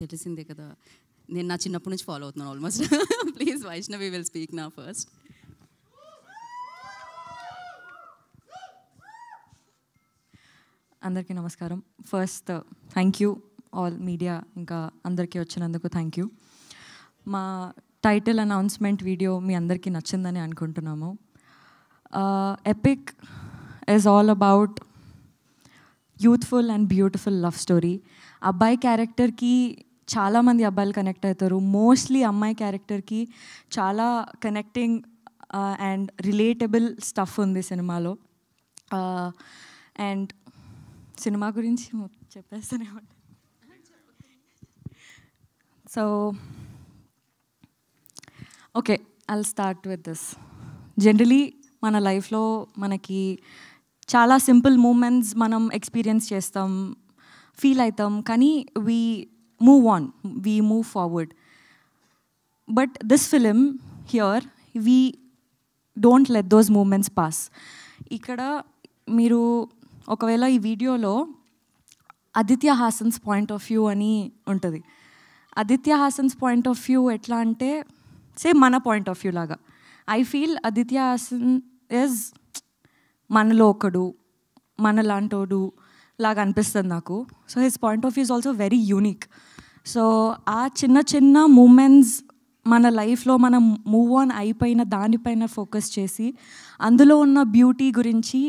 తెలిసిందే కదా, నేను నా చిన్నప్పటి నుంచి ఫాలో అవుతున్నాను almost. Please Vaishnavi will speak నా ఫస్ట్. అందరికీ నమస్కారం. First thank you all media, ఇంకా అందరికీ వచ్చినందుకు థ్యాంక్ యూ. మా టైటిల్ అనౌన్స్మెంట్ వీడియో మీ అందరికీ నచ్చిందని అనుకుంటున్నాము. Epic is all about youthful and beautiful love story. అబ్బాయి క్యారెక్టర్కి చాలామంది అబ్బాయిలు కనెక్ట్ అవుతారు. మోస్ట్లీ అమ్మాయి క్యారెక్టర్కి చాలా కనెక్టింగ్ అండ్ రిలేటబుల్ స్టఫ్ ఉంది సినిమాలో. అండ్ సినిమా గురించి చెప్పేస్తూనే ఉంటాను. So okay, I'll start with this. Generally మన లైఫ్లో మనకి చాలా సింపుల్ మూమెంట్స్ మనం ఎక్స్పీరియన్స్ చేస్తాం, ఫీల్ అవుతాం, కానీ we move on, we move forward. But this film here we don't let those moments pass. ఇక్కడ మీరు ఒకవేళ ఈ వీడియోలో Aditya Haasan's point of view అని ఉంటుంది. Aditya Haasan's point of view ఎట్లా అంటే సేమ్ మన పాయింట్ ఆఫ్ వ్యూ లాగా. I feel Aditya Haasan is మనలో ఒకడు, మనలాంటోడు లాగా అనిపిస్తుంది నాకు. So his point of view is also very unique. So ఆ చిన్న చిన్న మూమెంట్స్ మన లైఫ్లో మనం మూవ్ ఆన్ అయిపోయిన దానిపైన ఫోకస్ చేసి అందులో ఉన్న బ్యూటీ గురించి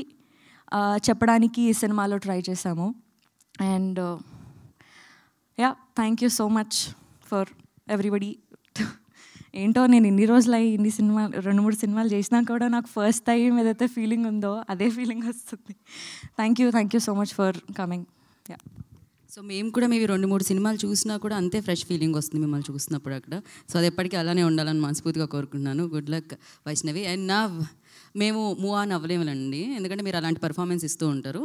చెప్పడానికి ఈ సినిమాలో ట్రై చేశాము. And yeah, thank you so much for everybody. ఏంటో నేను ఇన్ని రోజులు ఇన్ని సినిమాలు 2-3 సినిమాలు చేసినా కూడా నాకు ఫస్ట్ టైం ఏదైతే ఫీలింగ్ ఉందో అదే ఫీలింగ్ వస్తుంది. Thank you so much for coming. Yeah, so మేము కూడా మేబీ 2-3 సినిమాలు చూసినా కూడా అంతే ఫ్రెష్ ఫీలింగ్ వస్తుంది మిమ్మల్ని చూస్తున్నప్పుడు అక్కడ. సో అది ఎప్పటికీ అలానే ఉండాలని మనస్ఫూర్తిగా కోరుకుంటున్నాను. Good luck Vaishnavi. అండ్ నా మేము మూవ్ ఆన్ అవ్వలేములండి, ఎందుకంటే మీరు అలాంటి పర్ఫార్మెన్స్ ఇస్తూ ఉంటారు.